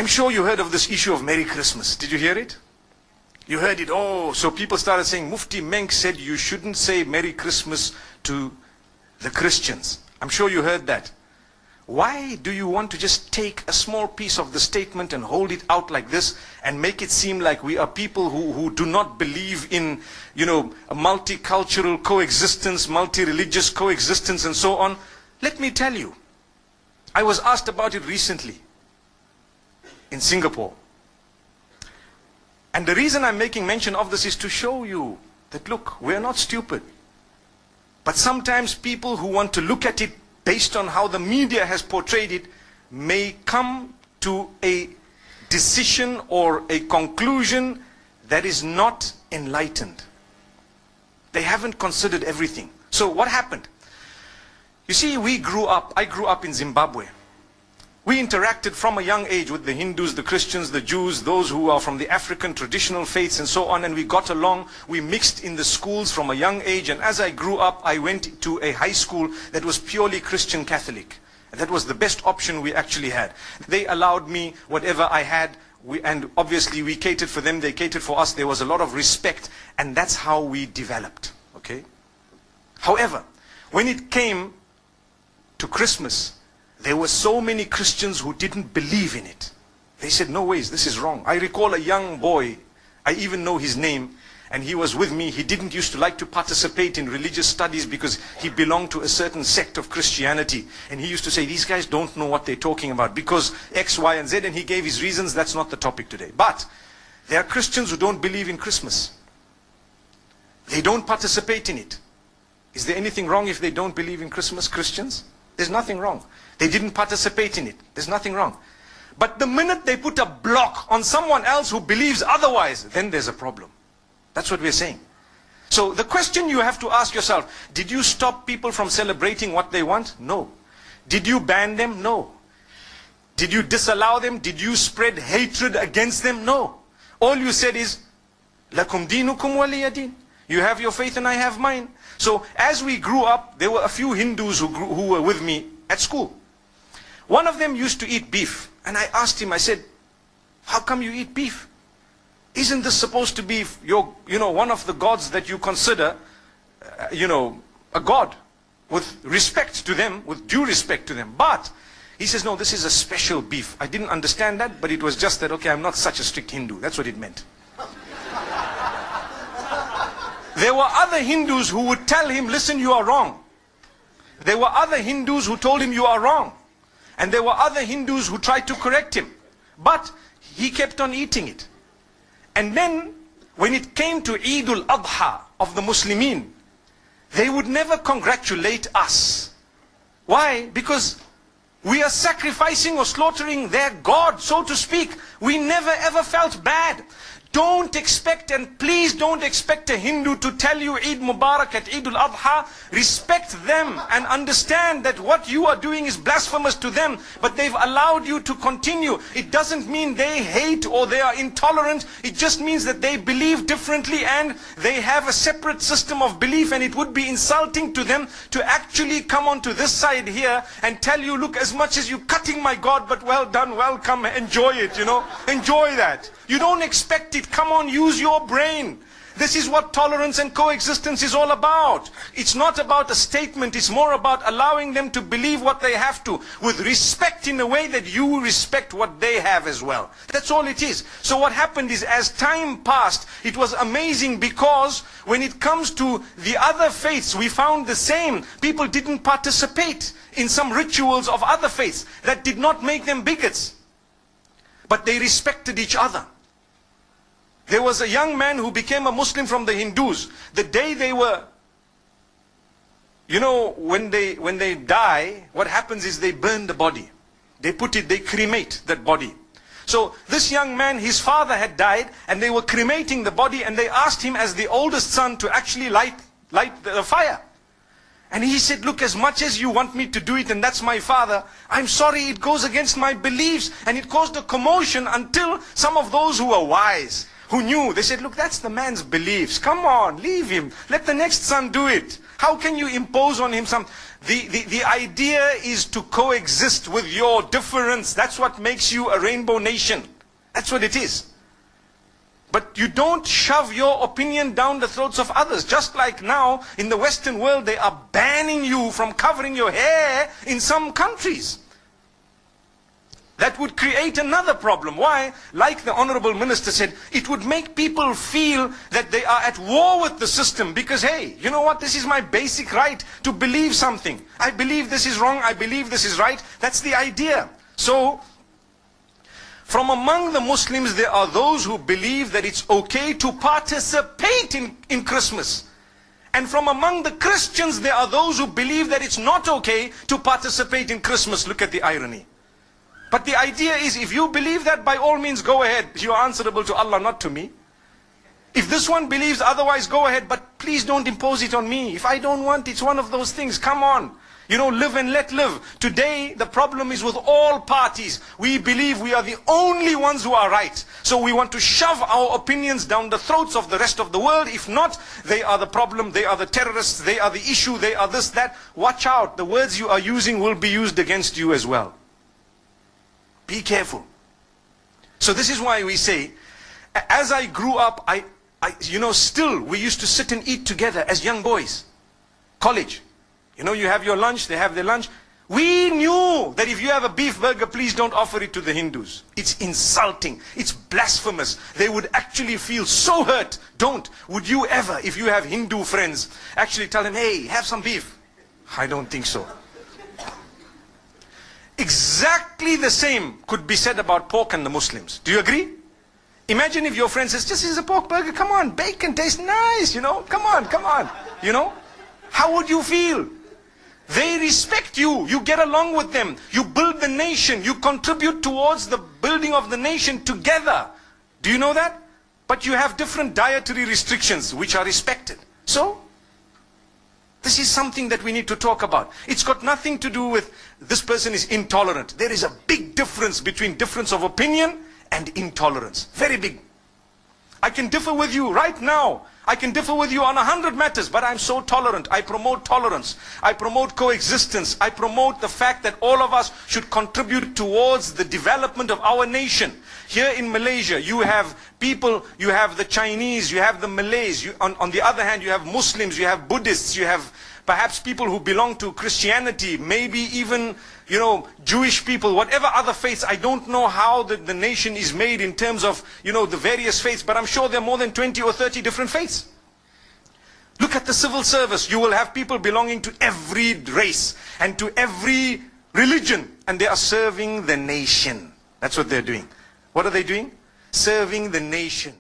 I'm sure you heard of this issue of Merry Christmas. Did you hear it? You heard it. Oh, so people started saying, Mufti Menk said you shouldn't say Merry Christmas to the Christians. I'm sure you heard that. Why do you want to just take a small piece of the statement and hold it out like this and make it seem like we are people who do not believe in, a multicultural coexistence, multi-religious coexistence and so on? Let me tell you, I was asked about it recently in Singapore. And the reason I'm making mention of this is to show you that, look, we're not stupid. But sometimes people who want to look at it based on how the media has portrayed it may come to a decision or a conclusion that is not enlightened. They haven't considered everything. So what happened? You see, I grew up in Zimbabwe. We interacted from a young age with the Hindus, the Christians, the Jews, those who are from the African traditional faiths and so on, and we got along. We mixed in the schools from a young age, and as I grew up, I went to a high school that was purely Christian Catholic. And that was the best option we actually had. They allowed me whatever I had, and obviously we catered for them, they catered for us. There was a lot of respect, and that's how we developed. Okay? However, when it came to Christmas, there were so many Christians who didn't believe in it. They said, no ways, this is wrong. I recall a young boy, I even know his name, and he was with me. He didn't used to like to participate in religious studies because he belonged to a certain sect of Christianity. And he used to say, these guys don't know what they're talking about because X, Y, and Z, and he gave his reasons. That's not the topic today. But there are Christians who don't believe in Christmas. They don't participate in it. Is there anything wrong if they don't believe in Christmas, Christians? There's nothing wrong. They didn't participate in it. There's nothing wrong. But the minute they put a block on someone else who believes otherwise, then there's a problem. That's what we're saying. So the question you have to ask yourself, did you stop people from celebrating what they want? No. Did you ban them? No. Did you disallow them? Did you spread hatred against them? No. All you said is, Lakum dinukum waliya din. You have your faith and I have mine. So as we grew up, there were a few Hindus who were with me at school. One of them used to eat beef. And I asked him, I said, how come you eat beef? Isn't this supposed to be one of the gods that you consider, a god with respect to them, with due respect to them? But he says, no, this is a special beef. I didn't understand that, but it was just that, okay, I'm not such a strict Hindu. That's what it meant. There were other Hindus who would tell him, listen, you are wrong. There were other Hindus who told him you are wrong. And there were other Hindus who tried to correct him. But he kept on eating it. And then, when it came to Eid al-Adha of the Muslimin, they would never congratulate us. Why? Because we are sacrificing or slaughtering their God, so to speak. We never ever felt bad. Don't expect, and please don't expect a Hindu to tell you Eid Mubarak at Eid al-Adha. Respect them and understand that what you are doing is blasphemous to them, but they've allowed you to continue. It doesn't mean they hate or they are intolerant. It just means that they believe differently and they have a separate system of belief, and it would be insulting to them to actually come onto this side here and tell you, look, as much as you're cutting my God, but well done, welcome, enjoy it, enjoy that. You don't expect it. Come on, use your brain. This is what tolerance and coexistence is all about. It's not about a statement. It's more about allowing them to believe what they have to, with respect in a way that you respect what they have as well. That's all it is. So what happened is, as time passed, it was amazing, because when it comes to the other faiths, we found the same. People didn't participate in some rituals of other faiths. That did not make them bigots. But they respected each other. There was a young man who became a Muslim from the Hindus. The day they were, when they die, what happens is they burn the body. They cremate that body. So this young man, his father had died, and they were cremating the body, and they asked him as the oldest son to actually light the fire. And he said, look, as much as you want me to do it, and that's my father, I'm sorry, it goes against my beliefs. And it caused a commotion until some of those who were wise, who knew, they said, look, that's the man's beliefs. Come on, leave him. Let the next son do it. How can you impose on him some... The idea is to coexist with your difference. That's what makes you a rainbow nation. That's what it is. But you don't shove your opinion down the throats of others. Just like now, in the Western world, they are banning you from covering your hair in some countries. That would create another problem. Why? Like the Honorable Minister said, it would make people feel that they are at war with the system. Because, hey, you know what? This is my basic right to believe something. I believe this is wrong. I believe this is right. That's the idea. So, from among the Muslims, there are those who believe that it's okay to participate in Christmas. And from among the Christians, there are those who believe that it's not okay to participate in Christmas. Look at the irony. But the idea is, if you believe that, by all means, go ahead. You are answerable to Allah, not to me. If this one believes otherwise, go ahead. But please don't impose it on me. If I don't want, it's one of those things. Come on. You know, live and let live. Today, the problem is with all parties. We believe we are the only ones who are right. So we want to shove our opinions down the throats of the rest of the world. If not, they are the problem, they are the terrorists, they are the issue, they are this, that. Watch out. The words you are using will be used against you as well. Be careful. So this is why we say, as I grew up, still we used to sit and eat together as young boys. College. You know, you have your lunch, they have their lunch. We knew that if you have a beef burger, please don't offer it to the Hindus. It's insulting. It's blasphemous. They would actually feel so hurt. Don't. Would you ever, if you have Hindu friends, actually tell them, hey, have some beef? I don't think so. Exactly the same could be said about pork and the Muslims. Do you agree? Imagine if your friend says, just is a pork burger, come on, bacon tastes nice, you know, come on, you know. How would you feel? They respect you, you get along with them, you build the nation, you contribute towards the building of the nation together. Do you know that? But you have different dietary restrictions which are respected. So, this is something that we need to talk about. It's got nothing to do with this person is intolerant. There is a big difference between difference of opinion and intolerance. Very big. I can differ with you right now. I can differ with you on 100 matters, but I'm so tolerant. I promote tolerance. I promote coexistence. I promote the fact that all of us should contribute towards the development of our nation. Here in Malaysia, you have people, you have the Chinese, you have the Malays. On the other hand, you have Muslims, you have Buddhists, you have perhaps people who belong to Christianity, maybe even, you know, Jewish people, whatever other faiths. I don't know how the nation is made in terms of, you know, the various faiths, but I'm sure there are more than 20 or 30 different faiths. Look at the civil service. You will have people belonging to every race and to every religion, and they are serving the nation. That's what they're doing. What are they doing? Serving the nation.